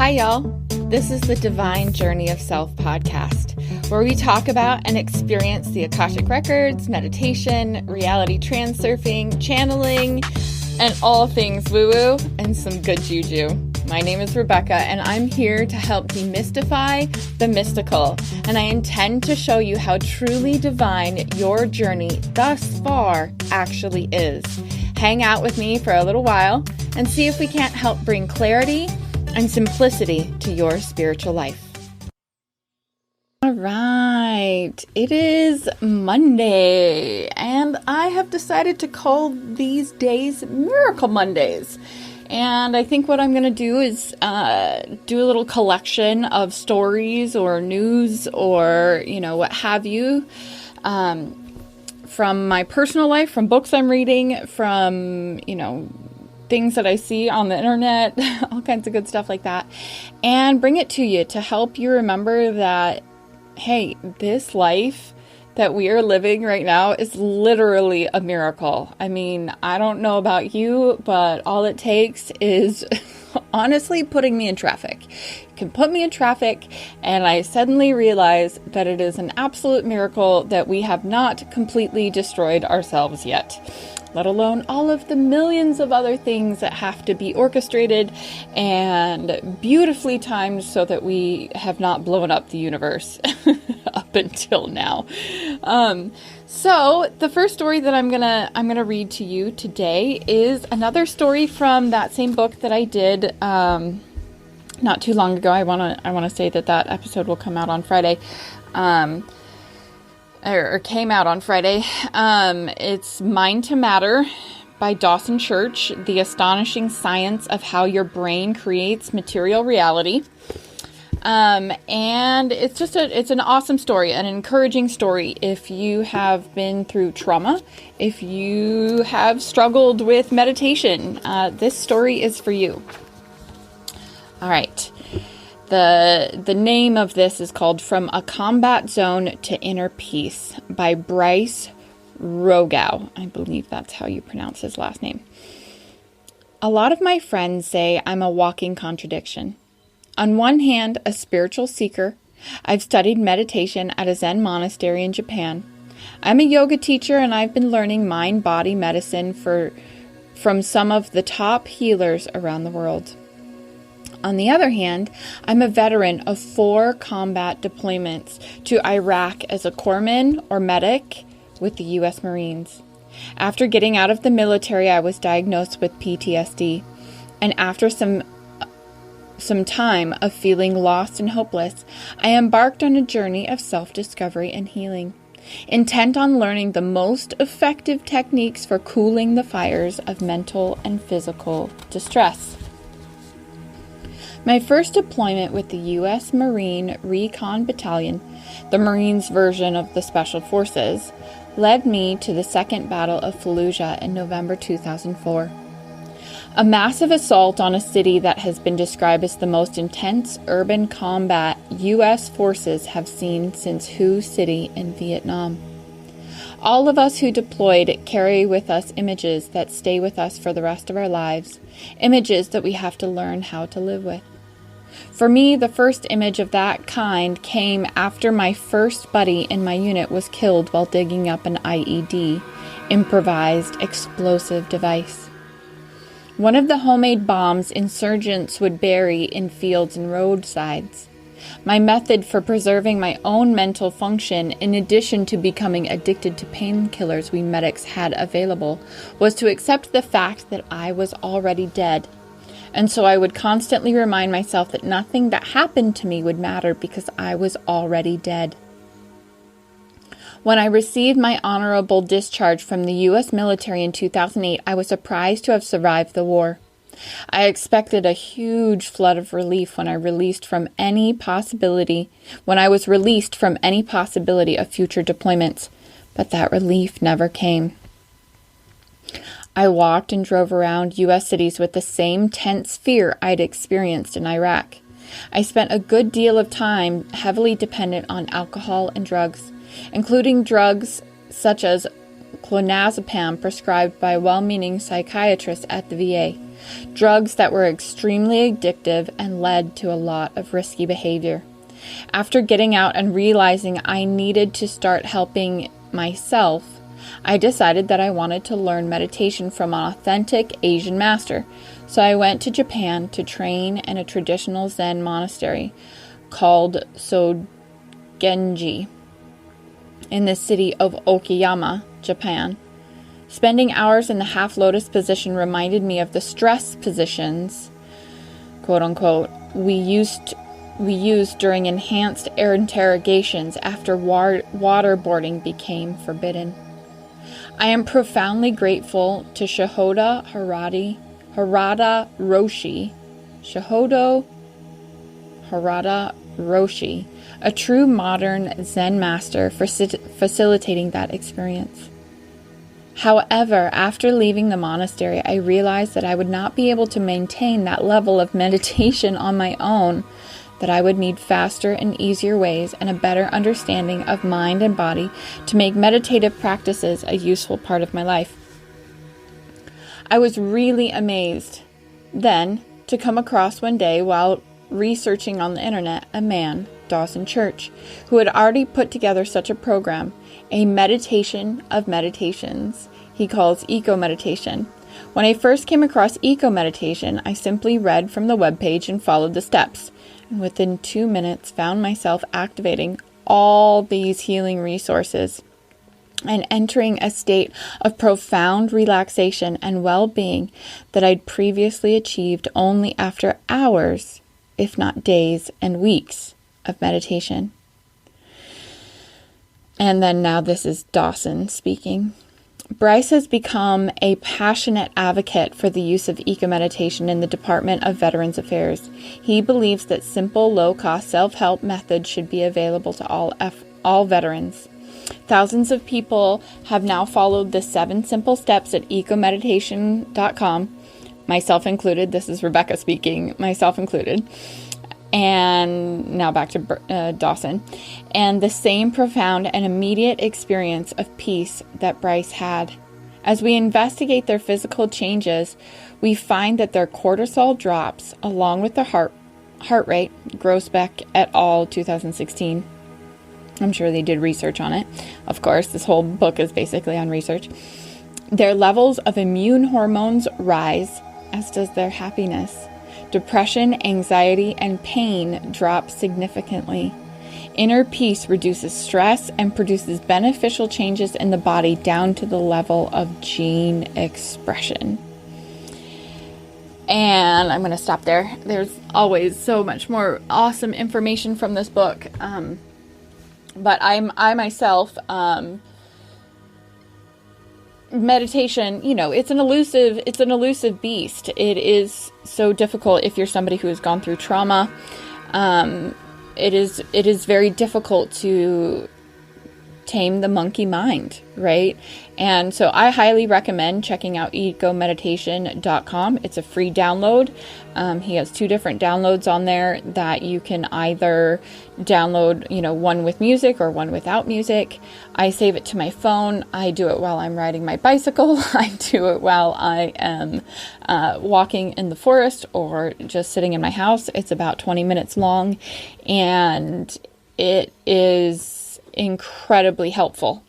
Hi, y'all. This is the Divine Journey of Self podcast, where we talk about and experience the Akashic Records, meditation, reality transurfing, channeling, and all things woo-woo and some good juju. My name is Rebecca, and I'm here to help demystify the mystical, and I intend to show you how truly divine your journey thus far actually is. Hang out with me for a little while and see if we can't help bring clarity and simplicity to your spiritual life. All right, it is Monday, and I have decided to call these days Miracle Mondays. And I think what I'm going to do is do a little collection of stories or news or, what have you, from my personal life, from books I'm reading, from, things that I see on the internet, all kinds of good stuff like that, and bring it to you to help you remember that, hey, this life that we are living right now is literally a miracle. I mean, I don't know about you, but all it takes is honestly putting me in traffic. You can put me in traffic, and I suddenly realize that it is an absolute miracle that we have not completely destroyed ourselves yet, let alone all of the millions of other things that have to be orchestrated and beautifully timed so that we have not blown up the universe up until now. So the first story that I'm gonna read to you today is another story from that same book that I did not too long ago. I wanna say that episode will come out on Friday. Or came out on Friday. It's Mind to Matter by Dawson Church, The Astonishing Science of How Your Brain Creates Material Reality. And it's an awesome story, an encouraging story. If you have been through trauma, if you have struggled with meditation, this story is for you. All right. The name of this is called From a Combat Zone to Inner Peace by Bryce Rogow. I believe that's how you pronounce his last name. A lot of my friends say I'm a walking contradiction. On one hand, a spiritual seeker. I've studied meditation at a Zen monastery in Japan. I'm a yoga teacher, and I've been learning mind-body medicine from some of the top healers around the world. On the other hand, I'm a veteran of 4 combat deployments to Iraq as a corpsman or medic with the U.S. Marines. After getting out of the military, I was diagnosed with PTSD, and after some time of feeling lost and hopeless, I embarked on a journey of self-discovery and healing, intent on learning the most effective techniques for cooling the fires of mental and physical distress. My first deployment with the U.S. Marine Recon Battalion, the Marines' version of the Special Forces, led me to the Second Battle of Fallujah in November 2004. A massive assault on a city that has been described as the most intense urban combat U.S. forces have seen since Sioux City in Vietnam. All of us who deployed carry with us images that stay with us for the rest of our lives, images that we have to learn how to live with. For me, the first image of that kind came after my first buddy in my unit was killed while digging up an IED, improvised explosive device. One of the homemade bombs insurgents would bury in fields and roadsides. My method for preserving my own mental function, in addition to becoming addicted to painkillers we medics had available, was to accept the fact that I was already dead. And so I would constantly remind myself that nothing that happened to me would matter because I was already dead. When I received my honorable discharge from the U.S. military in 2008, I was surprised to have survived the war. I expected a huge flood of relief when I was released from any possibility of future deployments, but that relief never came. I walked and drove around U.S. cities with the same tense fear I'd experienced in Iraq. I spent a good deal of time heavily dependent on alcohol and drugs, including drugs such as clonazepam prescribed by well-meaning psychiatrists at the VA. drugs that were extremely addictive and led to a lot of risky behavior. After getting out and realizing I needed to start helping myself, I decided that I wanted to learn meditation from an authentic Asian master. So I went to Japan to train in a traditional Zen monastery called Sogenji in the city of Okayama, Japan. Spending hours in the half lotus position reminded me of the stress positions, quote unquote, we used during enhanced air interrogations after waterboarding became forbidden. I am profoundly grateful to Shohodo Harada Roshi, a true modern Zen master, for facilitating that experience. However, after leaving the monastery, I realized that I would not be able to maintain that level of meditation on my own, that I would need faster and easier ways and a better understanding of mind and body to make meditative practices a useful part of my life. I was really amazed then to come across one day while researching on the internet a man, Dawson Church, who had already put together such a program, a meditation of meditations he calls eco-meditation. When I first came across eco-meditation, I simply read from the webpage and followed the steps, and within 2 minutes found myself activating all these healing resources and entering a state of profound relaxation and well-being that I'd previously achieved only after hours, if not days and weeks, of meditation. And then now this is Dawson speaking. Bryce has become a passionate advocate for the use of eco-meditation in the Department of Veterans Affairs. He believes that simple, low-cost self-help methods should be available to all veterans. Thousands of people have now followed the 7 simple steps at ecomeditation.com, myself included. This is Rebecca speaking, myself included. And now back to Dawson. And the same profound and immediate experience of peace that Bryce had. As we investigate their physical changes, we find that their cortisol drops along with their heart rate, Grossbeck et al., 2016. I'm sure they did research on it. Of course, this whole book is basically on research. Their levels of immune hormones rise, as does their happiness. Depression, anxiety, and pain drop significantly. Inner peace reduces stress and produces beneficial changes in the body down to the level of gene expression. And I'm going to stop there. There's always so much more awesome information from this book. But I myself, meditation, it's an elusive beast. It is so difficult if you're somebody who has gone through trauma. It is very difficult to tame the monkey mind, right? And so I highly recommend checking out ecomeditation.com. It's a free download. He has 2 different downloads on there that you can either download, one with music or one without music. I save it to my phone. I do it while I'm riding my bicycle. I do it while I am walking in the forest or just sitting in my house. It's about 20 minutes long, and it is incredibly helpful.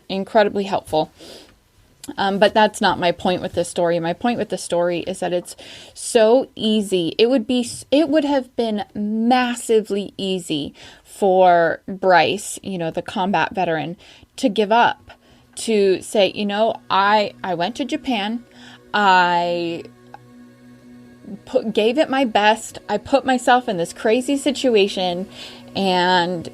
But that's not my point with this story. My point with the story is that it's so easy. It would have been massively easy for Bryce, the combat veteran, to give up, to say, I went to Japan. I gave it my best. I put myself in this crazy situation, and,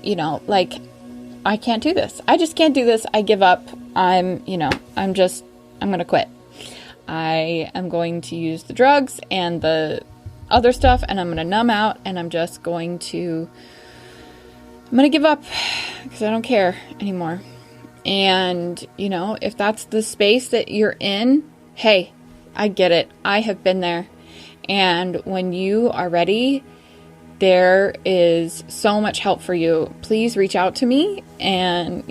I can't do this. I just can't do this. I give up. I'm going to quit. I am going to use the drugs and the other stuff, and I'm going to numb out, and I'm going to give up because I don't care anymore. And, if that's the space that you're in, hey, I get it. I have been there. And when you are ready, there is so much help for you. Please reach out to me and,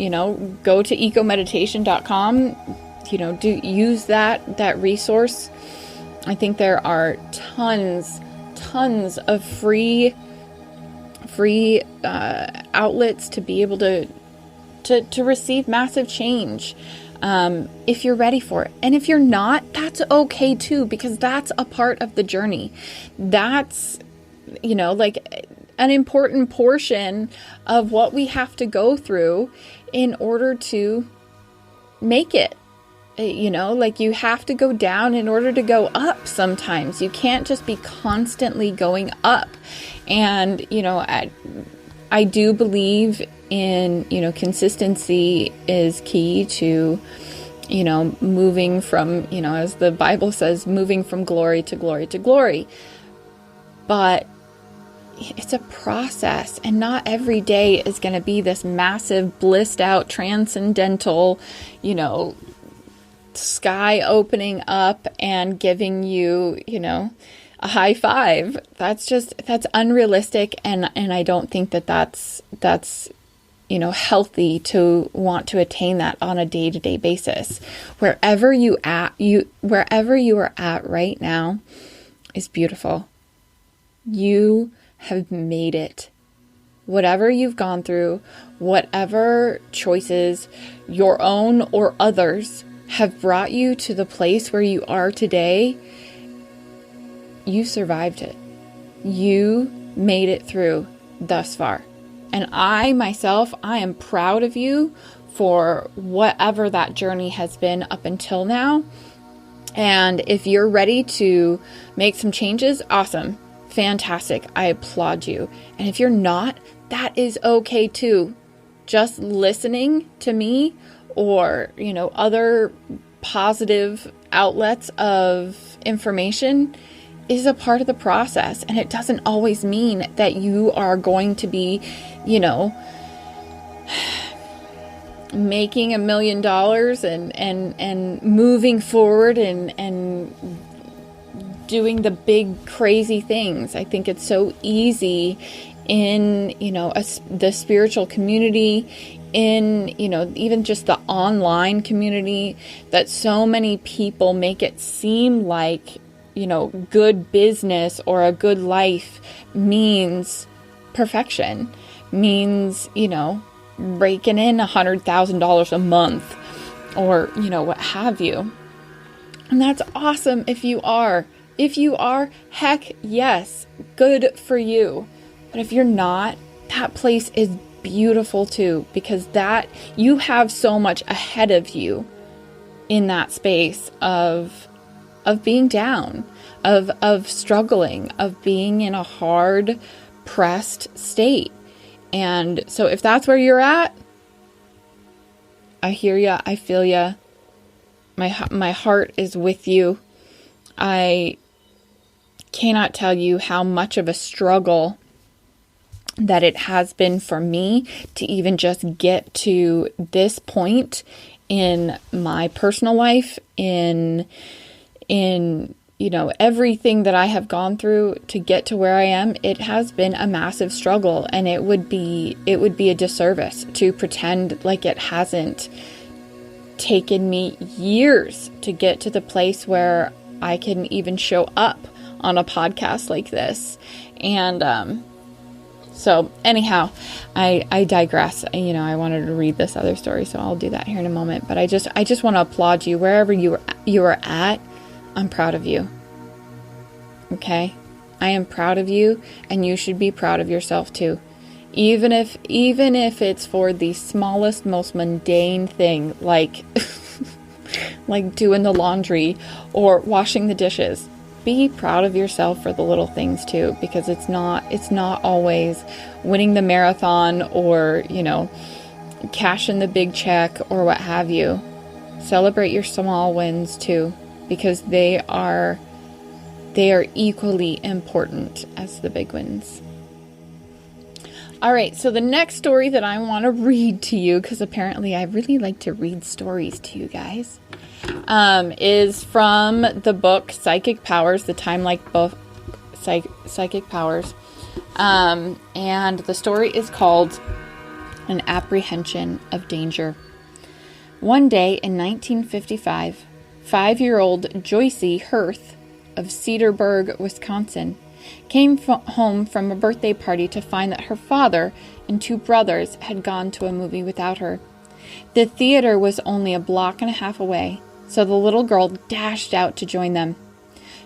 go to ecomeditation.com, use that resource I think there are tons of free outlets to be able to receive massive change, if you're ready for it. And if you're not, that's okay too, because that's a part of the journey. That's, like an important portion of what we have to go through in order to make it. Like you have to go down in order to go up sometimes. You can't just be constantly going up. And, I do believe in, consistency is key to, moving from, as the Bible says, moving from glory to glory to glory. But it's a process, and not every day is going to be this massive, blissed out, transcendental, sky opening up and giving you, a high five. That's unrealistic. And I don't think that's healthy to want to attain that on a day-to-day basis. Wherever you are at right now is beautiful. You have made it. Whatever you've gone through, whatever choices, your own or others, have brought you to the place where you are today, you survived it. You made it through thus far. And I am proud of you for whatever that journey has been up until now. And if you're ready to make some changes, awesome. Fantastic. I applaud you. And if you're not, that is okay too. Just listening to me or, other positive outlets of information is a part of the process. And it doesn't always mean that you are going to be, making $1 million and moving forward and doing the big crazy things. I think it's so easy in, the spiritual community, in, even just the online community, that so many people make it seem like, good business or a good life means perfection, means, raking in $100,000 a month or, what have you. And that's awesome if you are. If you are, heck yes, good for you. But if you're not, that place is beautiful too, because that you have so much ahead of you in that space of being down, of struggling, of being in a hard, pressed state. And so if that's where you're at, I hear ya, I feel ya. My heart is with you. I cannot tell you how much of a struggle that it has been for me to even just get to this point in my personal life, in everything that I have gone through to get to where I am. It has been a massive struggle, and it would be a disservice to pretend like it hasn't taken me years to get to the place where I can even show up on a podcast like this. And so anyhow, I digress. I wanted to read this other story, so I'll do that here in a moment. But I just want to applaud you wherever you are at. I'm proud of you. Okay? I am proud of you, and you should be proud of yourself too. Even if it's for the smallest, most mundane thing, like like doing the laundry or washing the dishes. Be proud of yourself for the little things too, because it's not always winning the marathon or, cashing the big check or what have you. Celebrate your small wins too, because they are equally important as the big wins. All right, so the next story that I want to read to you, because apparently I really like to read stories to you guys, is from the book Psychic Powers, the Time-like book, Psychic Powers. And the story is called An Apprehension of Danger. One day in 1955, 5-year-old Joycey Hirth of Cedarburg, Wisconsin, came home from a birthday party to find that her father and 2 brothers had gone to a movie without her. The theater was only a block and a half away, so the little girl dashed out to join them.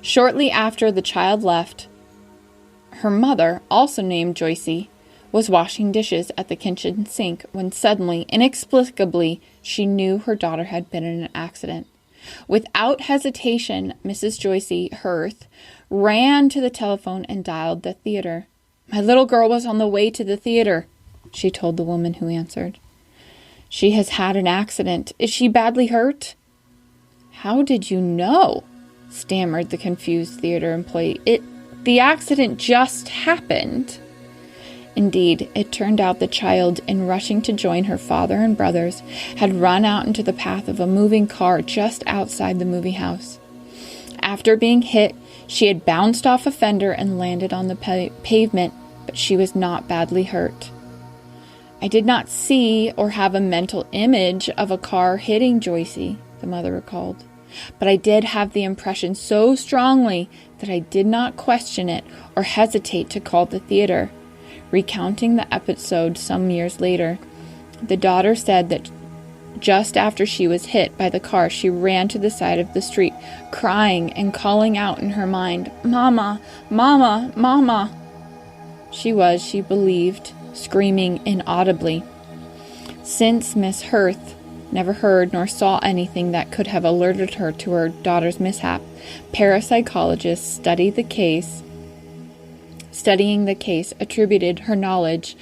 Shortly after the child left, her mother, also named Joycey, was washing dishes at the kitchen sink when suddenly, inexplicably, she knew her daughter had been in an accident. Without hesitation, Mrs. Joycey Hirth ran to the telephone and dialed the theater. "My little girl was on the way to the theater," she told the woman who answered. "She has had an accident. Is she badly hurt?" "How did you know?" stammered the confused theater employee. The accident just happened." Indeed, it turned out the child, in rushing to join her father and brothers, had run out into the path of a moving car just outside the movie house. After being hit, she had bounced off a fender and landed on the pavement, but she was not badly hurt. "I did not see or have a mental image of a car hitting Joycey," the mother recalled, "but I did have the impression so strongly that I did not question it or hesitate to call the theater." Recounting the episode some years later, the daughter said that just after she was hit by the car, she ran to the side of the street, crying and calling out in her mind, "Mama, Mama, Mama." She believed, screaming inaudibly. Since Miss Hirth never heard nor saw anything that could have alerted her to her daughter's mishap, parapsychologists studying the case attributed her knowledge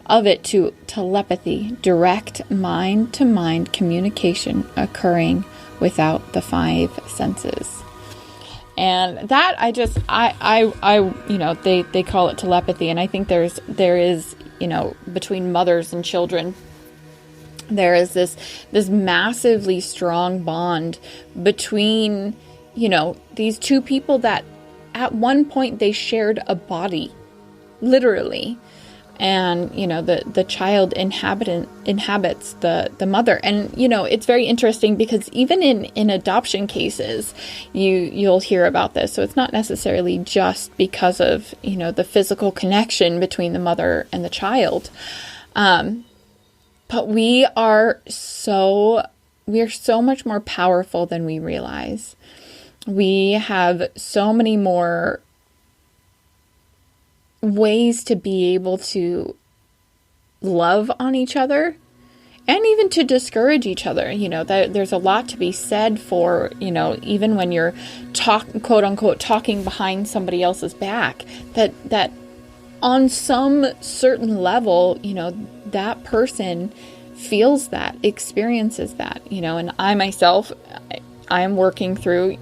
of it to telepathy, direct mind-to-mind communication occurring without the 5 senses. And that they call it telepathy, and I think there is between mothers and children, there is this massively strong bond between these 2 people that at one point they shared a body, literally, and the child inhabits the mother. And it's very interesting because even in adoption cases you'll hear about this. So it's not necessarily just because of the physical connection between the mother and the child, but we are so much more powerful than we realize. We have so many more ways to be able to love on each other and even to discourage each other. There's a lot to be said for, even when you're quote unquote talking behind somebody else's back, that on some certain level, that person feels that, experiences that, and I myself, I am working through,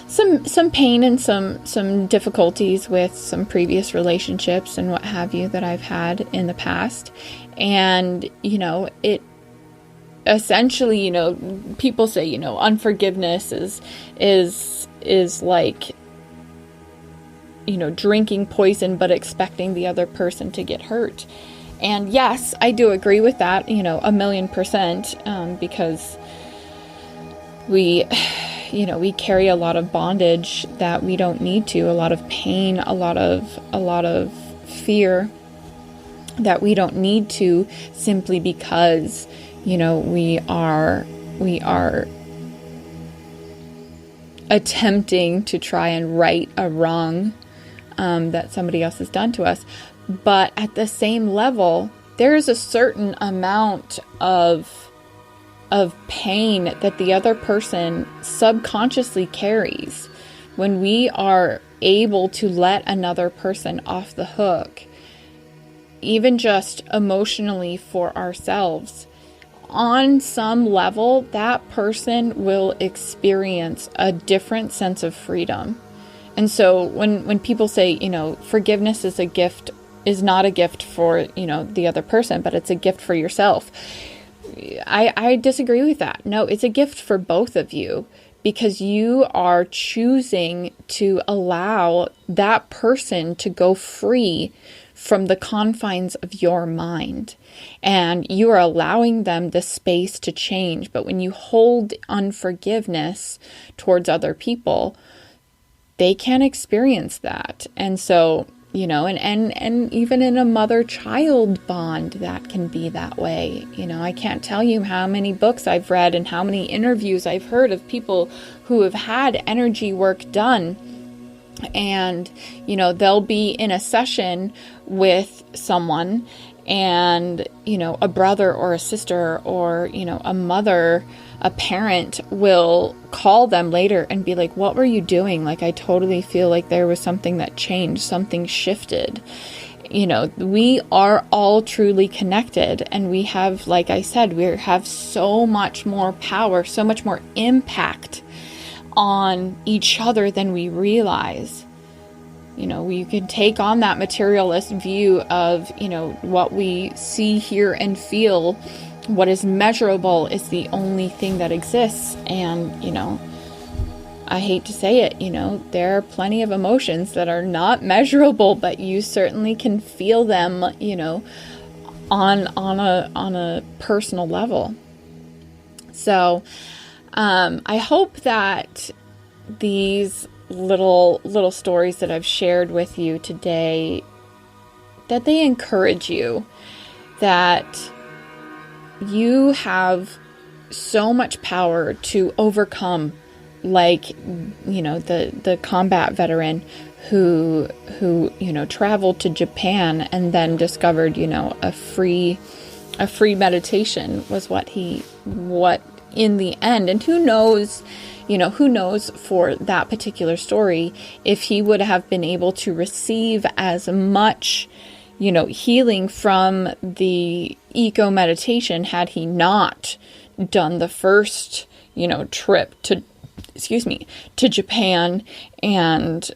some pain and some difficulties with some previous relationships and what have you that I've had in the past. And, it essentially, people say, unforgiveness is like, drinking poison, but expecting the other person to get hurt. And yes, I do agree with that, 1,000,000%, because we carry a lot of bondage that we don't need to, a lot of pain, a lot of fear that we don't need to, simply because, we are attempting to try and right a wrong that somebody else has done to us. But at the same level, there's a certain amount of pain that the other person subconsciously carries. When we are able to let another person off the hook, even just emotionally for ourselves, on some level, that person will experience a different sense of freedom. And so when people say, forgiveness is not a gift for, the other person, but it's a gift for yourself, I disagree with that. No, it's a gift for both of you, because you are choosing to allow that person to go free from the confines of your mind, and you are allowing them the space to change. But when you hold unforgiveness towards other people, they can't experience that. And so, and even in a mother-child bond, that can be that way. I can't tell you how many books I've read and how many interviews I've heard of people who have had energy work done. And, they'll be in a session with someone, and, a brother or a sister or, a mother, a parent will call them later and be like, what were you doing? Like, I totally feel like there was something that changed, something shifted. We are all truly connected, and we have, like I said, we have so much more power, so much more impact on each other than we realize. We can take on that materialist view of, what we see, hear, and feel. What is measurable is the only thing that exists. And, I hate to say it, there are plenty of emotions that are not measurable, but you certainly can feel them, on a personal level. So, I hope that these little stories that I've shared with you today, that they encourage you, that you have so much power to overcome, like, the combat veteran who traveled to Japan and then discovered, a free meditation was what in the end. And who knows for that particular story, if he would have been able to receive as much, healing from the eco meditation had he not done the first, trip to Japan, and,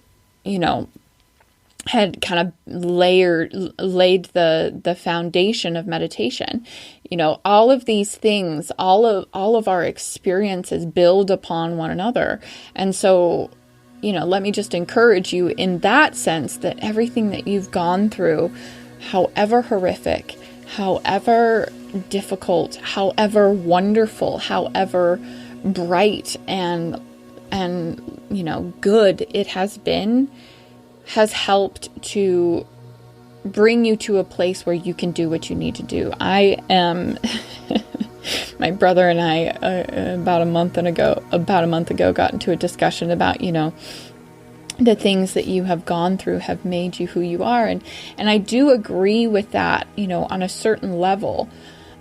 had kind of laid the foundation of meditation. All of these things, all of our experiences build upon one another. And so, let me just encourage you in that sense, that everything that you've gone through, however horrific, however difficult, however wonderful, however bright and good it has been, has helped to bring you to a place where you can do what you need to do. I am, my brother and I, about a month ago, got into a discussion about, the things that you have gone through have made you who you are. And I do agree with that, on a certain level.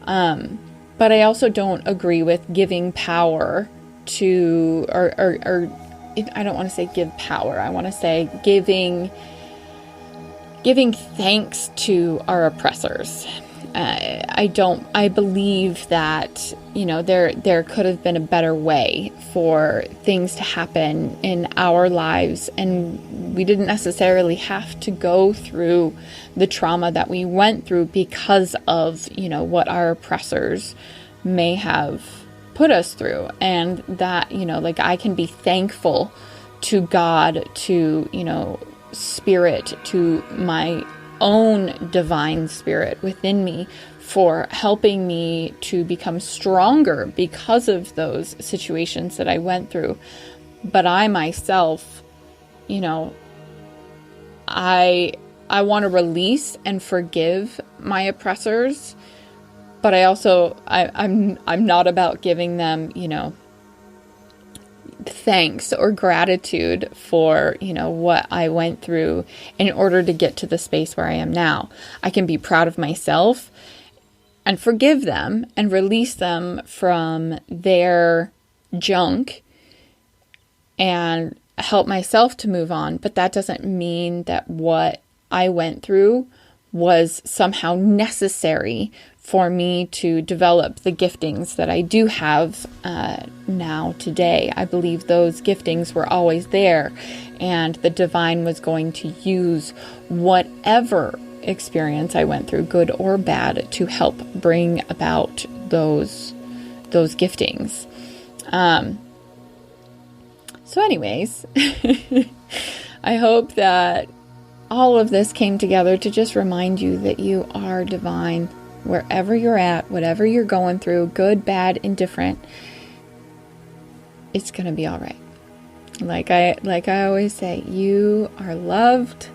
But I also don't agree with giving power to, or I don't want to say give power. I want to say giving thanks to our oppressors. I believe that, there could have been a better way for things to happen in our lives, and we didn't necessarily have to go through the trauma that we went through because of, what our oppressors may have put us through. And that, I can be thankful to God, to, spirit, to my own divine spirit within me, for helping me to become stronger because of those situations that I went through. But I myself, I want to release and forgive my oppressors, but I'm not about giving them, thanks or gratitude for, what I went through in order to get to the space where I am now. I can be proud of myself and forgive them and release them from their junk and help myself to move on. But that doesn't mean that what I went through was somehow necessary for me to develop the giftings that I do have now today. I believe those giftings were always there, and the divine was going to use whatever experience I went through, good or bad, to help bring about those giftings. So anyways, I hope that all of this came together to just remind you that you are divine. Wherever you're at, whatever you're going through, good, bad, indifferent, it's going to be all right. Like I always say, you are loved.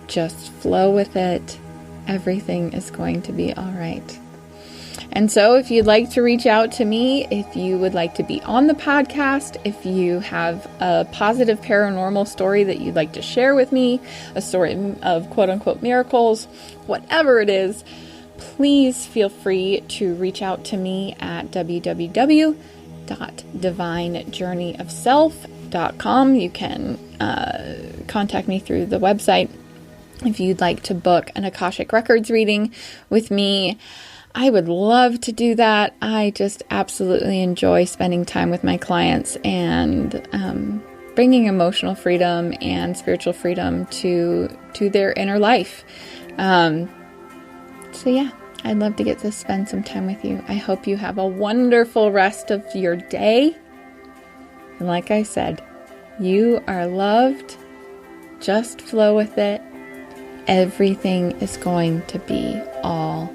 Just flow with it. Everything is going to be all right. And so if you'd like to reach out to me, if you would like to be on the podcast, if you have a positive paranormal story that you'd like to share with me, a story of quote unquote miracles, whatever it is, please feel free to reach out to me at www.divinejourneyofself.com. You can contact me through the website if you'd like to book an Akashic Records reading with me. I would love to do that. I just absolutely enjoy spending time with my clients and bringing emotional freedom and spiritual freedom to their inner life. So yeah, I'd love to get to spend some time with you. I hope you have a wonderful rest of your day. And like I said, you are loved. Just flow with it. Everything is going to be all